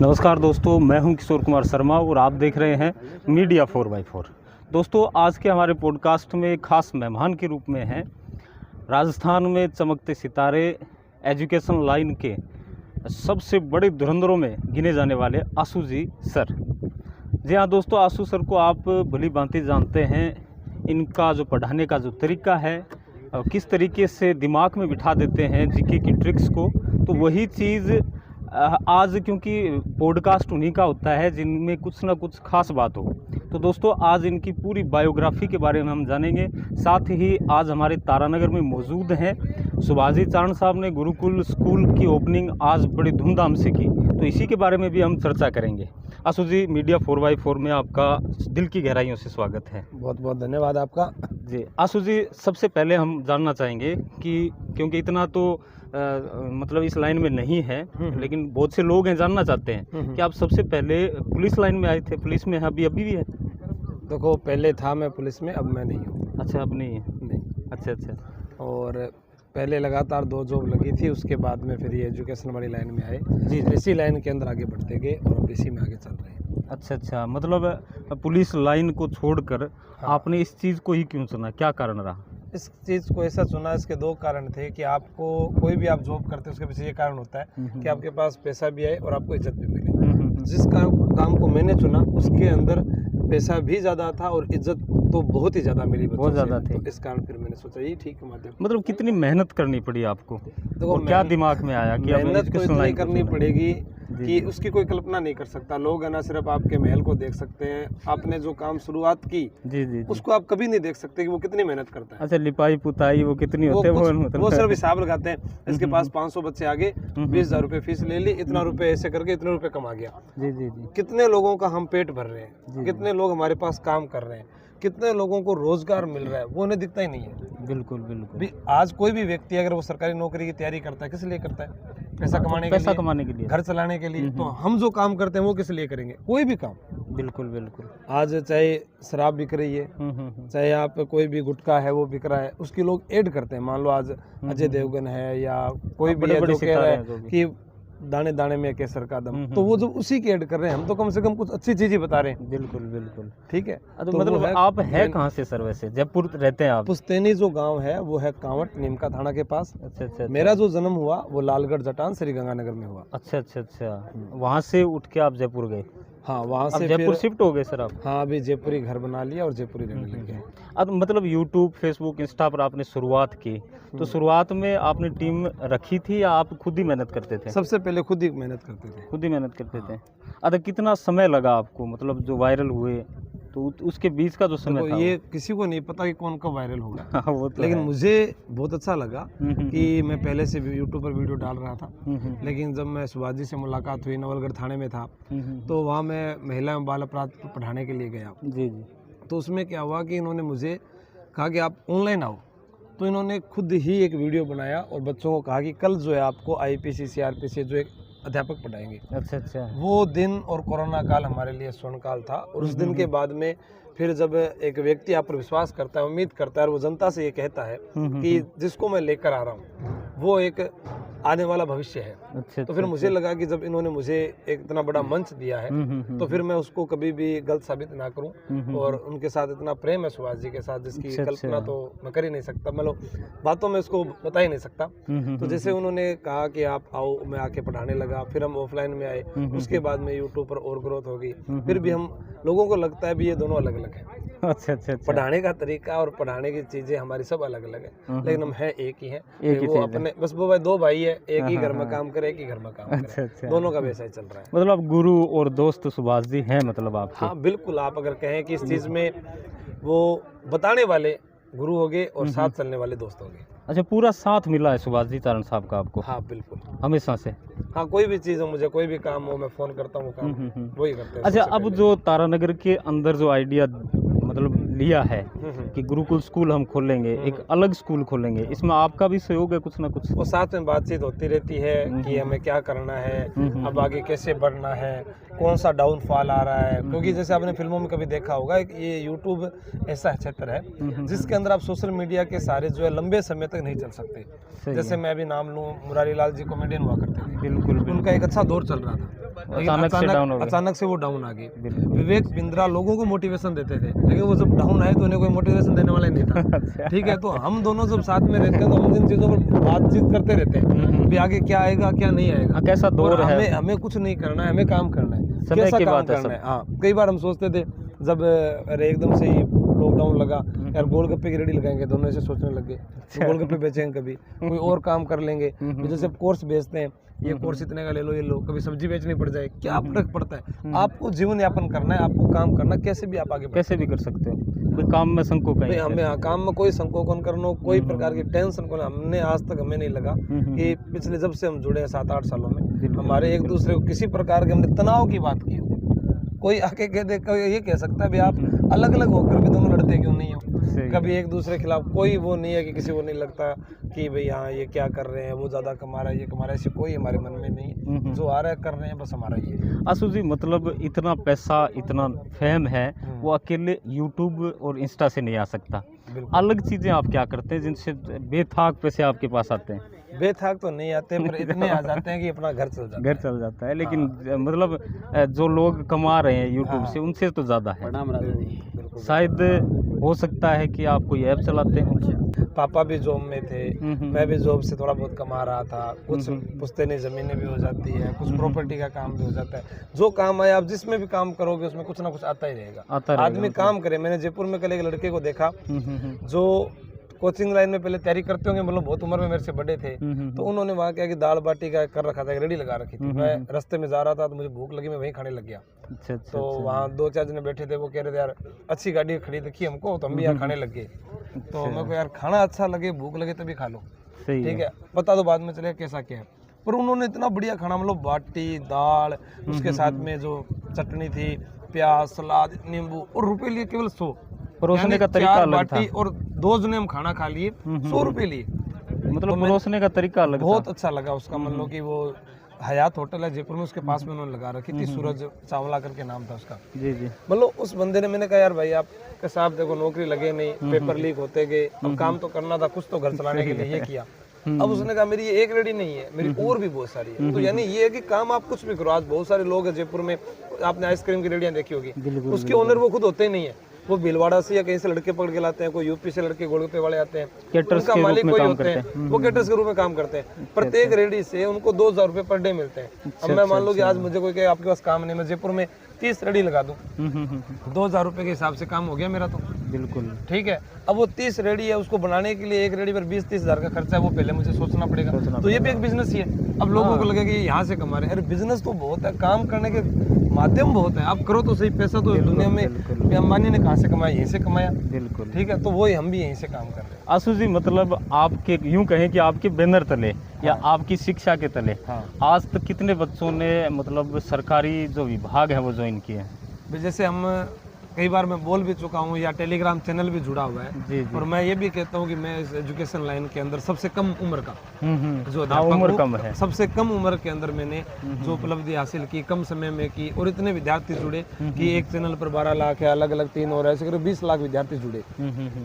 नमस्कार दोस्तों, मैं हूं किशोर कुमार शर्मा और आप देख रहे हैं मीडिया 4x4। दोस्तों, आज के हमारे पॉडकास्ट में खास मेहमान के रूप में हैं राजस्थान में चमकते सितारे, एजुकेशन लाइन के सबसे बड़े धुरंधरों में गिने जाने वाले आशु जी सर। जी हाँ दोस्तों, आशु सर को आप भली भांति जानते हैं। इनका जो पढ़ाने का जो तरीका है, किस तरीके से दिमाग में बिठा देते हैं जीके की ट्रिक्स को, तो वही चीज़ आज, क्योंकि पॉडकास्ट उन्हीं का होता है जिनमें कुछ ना कुछ खास बात हो। तो दोस्तों, आज इनकी पूरी बायोग्राफी के बारे में हम जानेंगे। साथ ही आज हमारे तारानगर में मौजूद हैं सुभाजी चारण साहब ने गुरुकुल स्कूल की ओपनिंग आज बड़ी धूमधाम से की, तो इसी के बारे में भी हम चर्चा करेंगे। आशु जी, मीडिया 4x4 में आपका दिल की गहराइयों से स्वागत है। बहुत बहुत धन्यवाद आपका। जी आशु जी, सबसे पहले हम जानना चाहेंगे कि क्योंकि इतना तो मतलब इस लाइन में नहीं है, लेकिन बहुत से लोग हैं जानना चाहते हैं कि आप सबसे पहले पुलिस लाइन में आए थे। पुलिस में अभी भी है? देखो, पहले था मैं पुलिस में, अब मैं नहीं हूँ। अच्छा, अब नहीं है? नहीं। अच्छा। और पहले लगातार 2 जॉब लगी थी, उसके बाद में फिर ये एजुकेशन वाली लाइन में आए। जी, इसी लाइन के अंदर आगे बढ़ते गए और अब इसी में आगे चल रहे हैं। अच्छा, मतलब पुलिस लाइन को छोड़कर आपने इस चीज़ को ही क्यों चुना, क्या कारण रहा? इस चीज़ को ऐसा चुना, इसके 2 कारण थे कि आपको कोई भी आप जॉब करते हैं उसके पीछे ये कारण होता है कि आपके पास पैसा भी आए और आपको इज्जत भी मिले। जिस काम को मैंने चुना उसके अंदर पैसा भी ज़्यादा था और इज्जत तो बहुत ही ज़्यादा मिली, बहुत ज़्यादा थी। तो इस कारण फिर मैंने सोचा ये ठीक है माध्यम। मतलब कितनी मेहनत करनी पड़ी आपको? देखो, क्या दिमाग में आया कि मेहनत तो इतनी करनी पड़ेगी कि उसकी कोई कल्पना नहीं कर सकता। लोग है ना सिर्फ आपके महल को देख सकते हैं। आपने जो काम शुरुआत की जी, उसको आप कभी नहीं देख सकते कि वो कितनी मेहनत करता है। अच्छा, लिपाई पुताई वो कितनी होते हैं? वो सिर्फ हिसाब लगाते हैं, इसके पास 500 बच्चे आ गए, 20,000 रुपये फीस ले ली, इतना रुपए ऐसे करके इतने रुपए कमा गया। जी। कितने लोगों का हम पेट भर रहे हैं, कितने लोग हमारे पास काम कर रहे हैं, कितने लोगों को रोजगार मिल रहा है, वो उन्हें दिखता ही नहीं है। बिल्कुल। भी आज कोई भी व्यक्ति अगर वो सरकारी नौकरी की तैयारी करता है, किस लिए करता है? पैसा कमाने के लिए, घर चलाने के लिए। तो हम जो काम करते हैं वो किस लिए करेंगे? कोई भी काम। बिल्कुल। आज चाहे शराब बिक रही है, चाहे आप कोई भी गुटखा है वो बिक रहा है, उसकी लोग ऐड करते हैं। मान लो आज अजय देवगन है या कोई भी है जो कह रहा है कि दाने दाने में केसर का दम, तो वो जो उसी की ऐड कर रहे हैं। हम तो कम से कम कुछ अच्छी चीजें बता रहे हैं। बिल्कुल। ठीक है। तो मतलब आप है कहाँ से सर? वैसे जयपुर रहते हैं आप? पुश्तैनी जो गांव है वो है कांवट, नीमका थाना के पास। अच्छा। मेरा जो जन्म हुआ वो लालगढ़ जटान श्री गंगानगर में हुआ। अच्छा। वहाँ से उठ के आप जयपुर गए? हाँ, वहाँ से जयपुर शिफ्ट हो गए सर आप? हाँ, अभी जयपुरी घर बना लिया और जयपुरी रहने लग गए। अब मतलब यूट्यूब, फेसबुक, इंस्टा पर आपने शुरुआत की, तो शुरुआत में आपने टीम रखी थी या आप खुद ही मेहनत करते थे? सबसे पहले खुद ही मेहनत करते थे। अच्छा, कितना समय लगा आपको, मतलब जो वायरल हुए तो उसके बीच का जो समय था? ये किसी को नहीं पता कि कौन कब वायरल होगा। वो तो लेकिन मुझे बहुत अच्छा लगा कि मैं पहले से यूट्यूब पर वीडियो डाल रहा था। लेकिन जब मैं सुभाजी से मुलाकात हुई, नवलगढ़ थाने में था, तो वहाँ मैं महिला एवं बाल अपराध पढ़ाने के लिए गया। जी। तो उसमें क्या हुआ कि इन्होंने मुझे कहा कि आप ऑनलाइन आओ। तो इन्होंने खुद ही एक वीडियो बनाया और बच्चों को कहा कि कल जो है आपको IPC CRPC जो एक अध्यापक पढ़ाएंगे। अच्छा। वो दिन और कोरोना काल हमारे लिए स्वर्ण काल था। और उस दिन के बाद में फिर जब एक व्यक्ति आप पर विश्वास करता है, उम्मीद करता है और वो जनता से ये कहता है कि जिसको मैं लेकर आ रहा हूँ वो एक आने वाला भविष्य है। अच्छा। तो फिर मुझे लगा कि जब इन्होंने मुझे एक इतना बड़ा मंच दिया है तो फिर मैं उसको कभी भी गलत साबित ना करूं। और उनके साथ इतना प्रेम है सुभाष जी के साथ, जिसकी कल्पना तो मैं कर ही नहीं सकता, मतलब बातों में इसको बता ही नहीं सकता। तो जैसे उन्होंने कहा कि आप आओ, मैं आके पढ़ाने लगा। फिर हम ऑफलाइन में आए, उसके बाद में यूट्यूब पर और ग्रोथ हो गई। फिर भी हम लोगों को लगता है भी ये दोनों अलग अलग है। अच्छा। पढ़ाने का तरीका और पढ़ाने की चीजें हमारी सब अलग अलग है, लेकिन हम है एक ही है। वो अपने बस वो भाई 2 भाई है, एक ही घर में काम करे, एक ही घर में काम करे। अच्छा। दोनों का वैसा ही चल रहा है। मतलब आप गुरु और दोस्त सुभाष जी हैं मतलब आप? हाँ बिल्कुल। आप अगर कहें कि इस चीज में वो बताने वाले गुरु हो गए और साथ चलने वाले दोस्त हो गए। अच्छा, पूरा साथ मिला है सुभाष जी चारण साहब का आपको? हाँ बिल्कुल, हमेशा से। हाँ, कोई भी चीज़ हो, मुझे कोई भी काम हो, मैं फ़ोन करता हूँ, काम वही करते हैं। अच्छा, अब जो तारानगर के अंदर जो आइडिया मतलब लिया है कि गुरुकुल स्कूल हम खोलेंगे, एक अलग स्कूल खोलेंगे, इसमें आपका भी सहयोग है कुछ ना कुछ? वो साथ में बातचीत होती रहती है कि हमें क्या करना है, अब आगे कैसे बढ़ना है, कौन सा डाउनफॉल आ रहा है। क्योंकि जैसे आपने फिल्मों में कभी देखा होगा, ये यूट्यूब ऐसा क्षेत्र है जिसके अंदर आप सोशल मीडिया के सारे जो है लंबे समय तक नहीं चल सकते। जैसे मैं अभी नाम लूँ, मुरारी लाल जी कॉमेडियन हुआ करते थे, बिल्कुल, उनका एक अच्छा दौर चल रहा था। अचानक से वो डाउन आ गए। विवेक बिंद्रा लोगों को मोटिवेशन देते थे, लेकिन वो जब डाउन आए तो उन्हें कोई मोटिवेशन देने वाला नहीं था। ठीक है, तो हम दोनों जब साथ में रहते हैं तो हम इन चीजों पर बातचीत करते रहते हैं कि आगे क्या आएगा क्या नहीं आएगा, कैसा दौर है, हमें कुछ नहीं करना है, हमें काम करना है, कैसा काम करना है। हाँ, कई बार हम सोचते थे जब अरे एकदम से ही लॉकडाउन लगा, यार गोलगप्पे की रेडी लगाएंगे, दोनों ऐसे सोचने लगे गोलगप्पे बेचेंगे, कभी कोई और काम कर लेंगे, जैसे कोर्स बेचते हैं, ये कोर्स इतने का ले लो, ये लो, कभी सब्जी बेचनी पड़ जाए, क्या फर्क पड़ता है। आपको जीवन यापन करना है, आपको काम करना, कैसे भी आप आगे कैसे भी कर सकते हो, कोई काम में संकोच नहीं, हमें काम में कोई संकोच करना, कोई प्रकार की टेंशन को, हमने आज तक हमें नहीं लगा कि पिछले जब से हम जुड़े हैं 7-8 सालों में हमारे एक दूसरे को किसी प्रकार के हमने तनाव की बात की हो। कोई आके कह दे, कोई ये कह सकता है भी आप अलग अलग होकर भी दोनों लड़ते क्यों नहीं हो, कभी एक दूसरे के खिलाफ, कोई वो नहीं है कि किसी को नहीं लगता कि भाई हाँ ये क्या कर रहे हैं, वो ज्यादा कमा रहा है, ये कमा रहा है, ऐसे कोई हमारे मन में नहीं है, जो आ रहा है कर रहे हैं, बस हमारा ये। आशु जी, मतलब इतना पैसा, इतना फेम है, वो अकेले यूट्यूब और इंस्टा से नहीं आ सकता, अलग चीजें आप क्या करते हैं जिनसे बेथाक पैसे आपके पास आते हैं? बेथाक तो नहीं आते, पर इतने आ जाते हैं कि अपना घर चल जाता है। लेकिन मतलब जो लोग कमा रहे हैं यूट्यूब से, उनसे तो ज्यादा है। शायद हो सकता है कि आप कोई ऐप चलाते हैं। पापा भी जॉब में थे, मैं भी जॉब से थोड़ा बहुत कमा रहा था, कुछ पुश्तैनी जमीनें भी हो जाती है, कुछ प्रॉपर्टी का काम भी हो जाता है। जो काम आए, आप जिसमें भी काम करोगे उसमें कुछ ना कुछ आता ही रहेगा। आदमी काम करे। मैंने जयपुर में कल एक लड़के को देखा जो कोचिंग लाइन में पहले तैयारी करते होंगे, मतलब बहुत उम्र में मेरे से बड़े थे, तो उन्होंने वहाँ क्या कि दाल बाटी का कर रखा था, रेडी लगा रखी थी। मैं रास्ते में जा रहा था तो मुझे भूख लगी, मैं वहीं खाने लग गया। तो वहाँ 2-4 जने बैठे थे, वो कह रहे थे यार अच्छी गाड़ी खड़ी दिखी हमको, तो हम भी यहाँ खाने लग गए। तो मेरे को यार खाना अच्छा लगे, भूख लगे तभी खा लो, ठीक है, पता तो बाद में चले कैसा क्या है। पर उन्होंने इतना बढ़िया खाना, मतलब बाटी दाल, उसके साथ में जो चटनी थी, प्याज, सलाद, नींबू, और रुपए लिए केवल 100। परोसने का तरीका अलग था, और 2 जने हम खाना खा लिए, 100 रुपए लिए। मतलब परोसने का तरीका अलग, बहुत अच्छा लगा उसका। मतलब कि वो हयात होटल है जयपुर में, उसके पास में उन्होंने लगा रखी थी, सूरज चावला करके नाम था उसका। जी जी। मतलब उस बंदे ने, मैंने कहा यार भाई आप साहब देखो नौकरी लगे नहीं, पेपर लीक होते गए, अब काम तो करना था, कुछ तो घर चलाने के लिए ये किया। अब उसने कहा मेरी ये एक रेडी नहीं है, मेरी और भी बहुत सारी है। तो यानी ये है कि काम आप कुछ भी करो। आज बहुत सारे लोग हैं जयपुर में, आपने आइसक्रीम की रेडियां देखी होगी, उसके ओनर वो खुद होते ही नहीं है, वो भीलवाड़ा से या कहीं से लड़के पकड़ के लाते हैं, कोई यूपी से लड़के गोलगप्पे वाले आते हैं, उनका मालिक कोई होते हैं, वो केटर्स के रूप में काम करते हैं। प्रत्येक रेडी से उनको 2000 रुपए पर डे मिलते हैं। अब मैं मान लो कि आज मुझे कोई कहे आपके पास काम नहीं, मैं जयपुर में 30 रेडी लगा दूं, 2000 रुपए के हिसाब से काम हो गया मेरा, तो बिल्कुल ठीक है। अब वो 30 रेडी है, उसको बनाने के लिए एक रेडी पर 20-30 हजार का खर्चा है, वो पहले मुझे सोचना पड़ेगा। तो ये भी एक बिजनेस ही है। अब लोगों को लगेगा कि यहाँ से कमा रहे हैं, अरे बिजनेस तो बहुत है, काम करने के माध्यम बहुत है, आप करो तो सही। पैसा तो दुनिया में अंबानी ने कहाँ से कमाया, यहीं से कमाया, बिल्कुल ठीक है। तो वही हम भी यहीं से काम कर रहे हैं। आशु जी, मतलब आपके यूं कहें कि आपके बैनर तले या आपकी शिक्षा के तले आज तक कितने बच्चों ने मतलब सरकारी जो विभाग है वो ज्वाइन किए हैं? जैसे हम कई बार मैं बोल भी चुका हूँ, या टेलीग्राम चैनल भी जुड़ा हुआ है। जी। और मैं ये भी कहता हूँ कि मैं इस एजुकेशन लाइन के अंदर सबसे कम उम्र का जो उम्र कम है, सबसे कम उम्र के अंदर मैंने जो उपलब्धि हासिल की, कम समय में की, और इतने विद्यार्थी जुड़े कि एक चैनल पर 12 लाख है, अलग अलग 3 और ऐसे करीब 20 लाख विद्यार्थी जुड़े।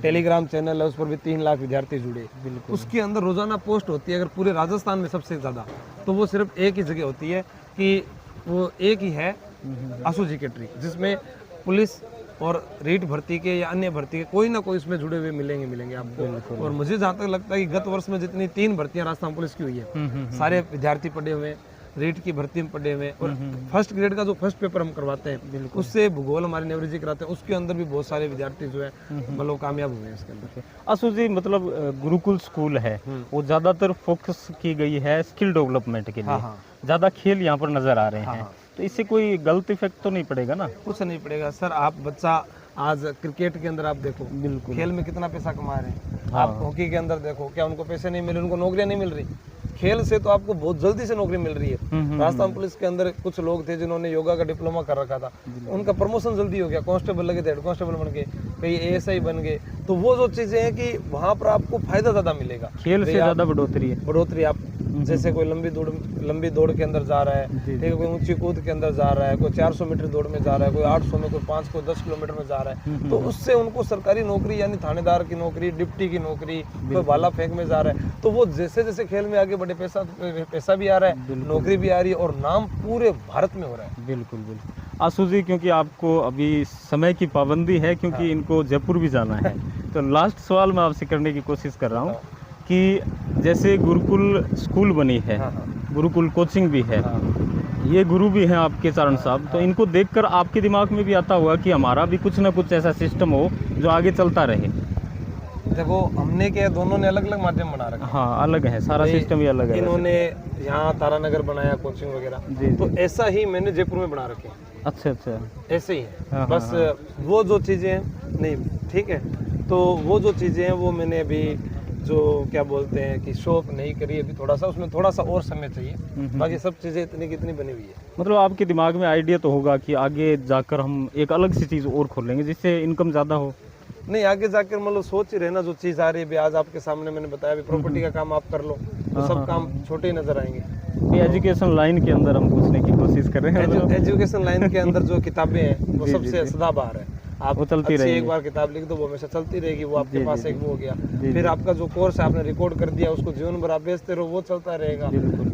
टेलीग्राम चैनल है, उस पर भी 3 लाख विद्यार्थी जुड़े। उसके अंदर रोजाना पोस्ट होती है, अगर पूरे राजस्थान में सबसे ज्यादा, तो वो सिर्फ एक ही जगह होती है कि वो एक ही है, आशु जी कैटरी, जिसमें पुलिस और रीट भर्ती के या अन्य भर्ती के कोई ना कोई इसमें जुड़े हुए मिलेंगे आपको। और मुझे जहाँ तक लगता है कि गत वर्ष में जितनी 3 भर्तियां राजस्थान पुलिस की हुई है, सारे विद्यार्थी पढ़े हुए, रीट की भर्ती में पढ़े हुए, और फर्स्ट ग्रेड का जो फर्स्ट पेपर हम करवाते हैं, उससे भूगोल हमारे नेवरेजी कराते हैं, उसके अंदर भी बहुत सारे विद्यार्थी जो है मतलब कामयाब हुए हैं इसके अंदर। आशु जी, मतलब गुरुकुल स्कूल है, वो ज्यादातर फोकस की गई है स्किल डेवलपमेंट के लिए, ज्यादा खेल यहाँ पर नजर आ रहे हैं, तो इससे कोई गलत इफेक्ट तो नहीं पड़ेगा ना? कुछ नहीं पड़ेगा सर। आप बच्चा आज क्रिकेट के अंदर आप देखो, बिल्कुल खेल में कितना पैसा कमा रहे हैं। आप हॉकी के अंदर देखो, क्या उनको पैसे नहीं मिल रहे, उनको नौकरियां नहीं मिल रही। खेल से तो आपको बहुत जल्दी से नौकरी मिल रही है। राजस्थान पुलिस के अंदर कुछ लोग थे जिन्होंने योगा का डिप्लोमा कर रखा था, उनका प्रमोशन जल्दी हो गया, कांस्टेबल लगे थे, हेड कांस्टेबल बन गए, कई ASI बन गए। तो वो जो चीजें हैं कि वहाँ पर आपको फायदा ज्यादा मिलेगा, खेल से ज्यादा बढ़ोतरी है। बढ़ोतरी आप जैसे कोई लंबी दौड़ के अंदर जा रहा है, ठीक है, कोई ऊंची कूद के अंदर जा रहा है, कोई 400 मीटर दौड़ में जा रहा है, कोई 800 में, कोई 5 कोई 10 किलोमीटर में जा रहा है, तो उससे उनको सरकारी नौकरी यानी थानेदार की नौकरी, डिप्टी की नौकरी, कोई भाला फेंक में जा रहा है, तो वो जैसे जैसे खेल में आगे बढ़े पैसा भी आ रहा है, नौकरी भी आ रही है और नाम पूरे भारत में हो रहा है। बिल्कुल बिल्कुल। आशु जी, क्योंकि आपको अभी समय की पाबंदी है, क्योंकि इनको जयपुर भी जाना है, तो लास्ट सवाल मैं आपसे करने की कोशिश कर रहा हूँ कि जैसे गुरुकुल स्कूल बनी है, गुरुकुल कोचिंग भी है, ये गुरु भी हैं आपके चारण साहब, तो इनको देखकर आपके दिमाग में भी आता होगा कि हमारा भी कुछ ना कुछ ऐसा सिस्टम हो जो आगे चलता रहे। देखो, हमने क्या, दोनों ने अलग अलग माध्यम बना रखा है। हाँ, अलग है, सारा सिस्टम ही अलग है। इन्होंने यहाँ तारानगर बनाया कोचिंग वगैरह, तो ऐसा ही मैंने जयपुर में बना रखे हैं। अच्छा अच्छा, ऐसे ही है। बस वो जो चीज़ें हैं, नहीं ठीक है, तो वो जो चीज़ें हैं वो मैंने अभी जो क्या बोलते हैं कि शौक नहीं करी अभी, थोड़ा सा उसमें थोड़ा सा और समय चाहिए, बाकी सब चीज़ें इतनी की इतनी बनी हुई है। मतलब आपके दिमाग में आइडिया तो होगा कि आगे जाकर हम एक अलग सी चीज़ और खोलेंगे जिससे इनकम ज़्यादा हो। नहीं, आगे जाकर मतलब सोच ही रहना, जो चीज़ आ रही है आज आपके सामने मैंने बताया, अभी प्रॉपर्टी का काम आप कर लो तो सब काम छोटे ही नजर आएंगे। ये एजुकेशन लाइन के अंदर हम पूछने की कोशिश कर रहे हैं। एजुकेशन लाइन के अंदर जो किताबें हैं वो सबसे सदाबहार है। आप चलती रहेगी, एक बार किताब लिख दो वो हमेशा चलती रहेगी, वो आपके पास एक वो हो गया। फिर आपका जो कोर्स है आपने रिकॉर्ड कर दिया, उसको जीवन भर आप बेचते रहो, वो चलता रहेगा।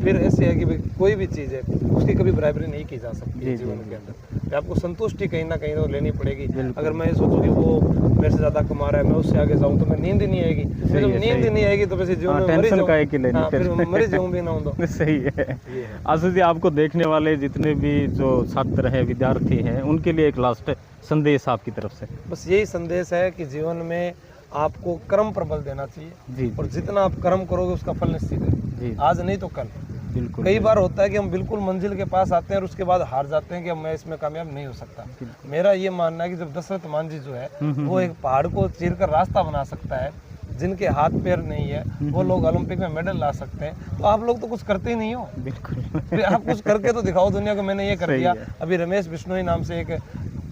फिर ऐसे है कि कोई भी चीज़ है उसकी कभी बराबरी नहीं की जा सकती जीवन के अंदर, आपको संतुष्टि कहीं ना कहीं तो लेनी पड़ेगी। अगर मैं ये सोचूं कि वो मेरे से ज़्यादा कमा रहा है, मैं उससे आगे जाऊँ, तो मैं नींद ही नहीं आएगी। जब नींद ही नहीं आएगी तो वैसे जीवन में मरी जाऊँ भी ना हो। सही है। आशु जी, आपको देखने वाले जितने भी जो छात्र हैं, विद्यार्थी हैं, उनके लिए एक लास्ट संदेश आपकी तरफ से। बस यही संदेश है कि जीवन में आपको कर्म पर बल देना चाहिए जी, और जितना आप कर्म करोगे उसका फल निश्चित है, आज नहीं तो कल। बिल्कुल। कई बार होता है कि हम बिल्कुल मंजिल के पास आते हैं और उसके बाद हार जाते हैं कि अब मैं इसमें कामयाब नहीं हो सकता। मेरा ये मानना है कि जब दशरथ मांझी जो है वो एक पहाड़ को चीर कर रास्ता बना सकता है, जिनके हाथ पैर नहीं है वो लोग ओलंपिक में मेडल ला सकते हैं, तो आप लोग तो कुछ करते ही नहीं हो। बिल्कुल। आप कुछ करके तो दिखाओ दुनिया को, मैंने ये कर दिया। अभी रमेश बिश्नोई नाम से एक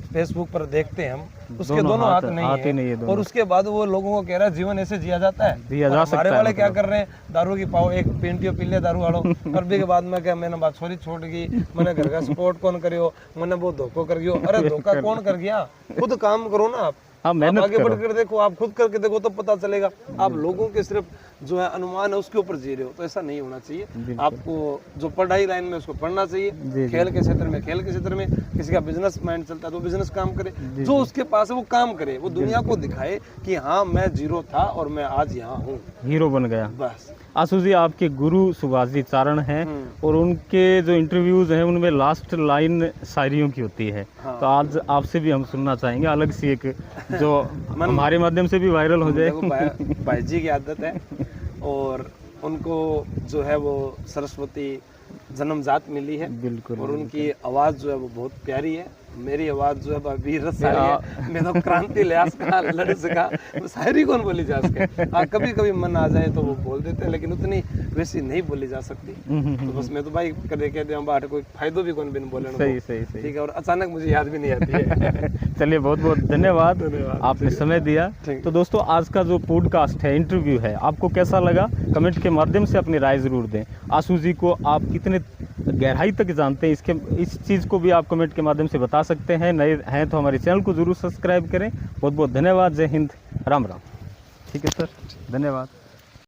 फेसबुक पर देखते हैं हम, उसके दोनों हाथ नहीं है, और उसके बाद वो लोगों को कह रहा है जीवन ऐसे जिया जाता है। हमारे वाले क्या कर रहे हैं, दारू की पाओ एक पिंटियो पी ले दारू वालों, और भी के बाद में क्या मैंने बात छोड़ी छोड़ गई, मैंने घर का सपोर्ट कौन करियो, मैंने वो धोखो कर गयो। अरे धोखा कौन कर गया, खुद काम करो ना आप, आगे बढ़ कर देखो, आप खुद करके देखो तो पता चलेगा। आप लोगों के सिर्फ जो है अनुमान है उसके ऊपर जी रहे हो, तो ऐसा नहीं होना चाहिए। आपको जो पढ़ाई लाइन में उसको पढ़ना चाहिए, खेल के क्षेत्र में खेल के क्षेत्र में, किसी का बिजनेस माइंड चलता है तो बिजनेस काम करे, जो उसके पास है वो काम करे, वो दुनिया को दिखाए कि हाँ मैं जीरो था और मैं आज यहाँ हूँ, हीरो बन गया। बस। आशु जी, आपके गुरु सुभाष जी चारण हैं और उनके जो इंटरव्यूज हैं उनमें लास्ट लाइन शायरियों की होती है। हाँ। तो आज आपसे भी हम सुनना चाहेंगे अलग सी एक, जो हमारे माध्यम से भी वायरल हो जाए। भाई जी की आदत है, और उनको जो है वो सरस्वती जन्मजात मिली है। बिल्कुल। और उनकी आवाज़ जो है वो बहुत प्यारी है। मेरी आवाज़ जो है वीर रस है, मैं तो क्रांति लिहाज का लड़ सका, शायरी कौन बोली जा सके। कभी कभी मन आ जाए तो वो बोल देते हैं, लेकिन उतनी वैसी नहीं बोली जा सकती। तो बस मैं तो भाई करे कह दिया बाट कोई फायदो भी कौन बिन बोले। सही ठीक है, और अचानक मुझे याद भी नहीं आती है। चलिए, बहुत बहुत धन्यवाद, आपने समय दिया। तो दोस्तों, आज का जो पॉडकास्ट है, इंटरव्यू है, आपको कैसा लगा कमेंट के माध्यम से अपनी राय ज़रूर दें। आशु जी को आप कितने गहराई तक जानते हैं, इस चीज़ को भी आप कमेंट के माध्यम से बता सकते हैं। नए हैं तो हमारे चैनल को ज़रूर सब्सक्राइब करें। बहुत बहुत धन्यवाद। जय हिंद, राम राम। ठीक है सर, धन्यवाद।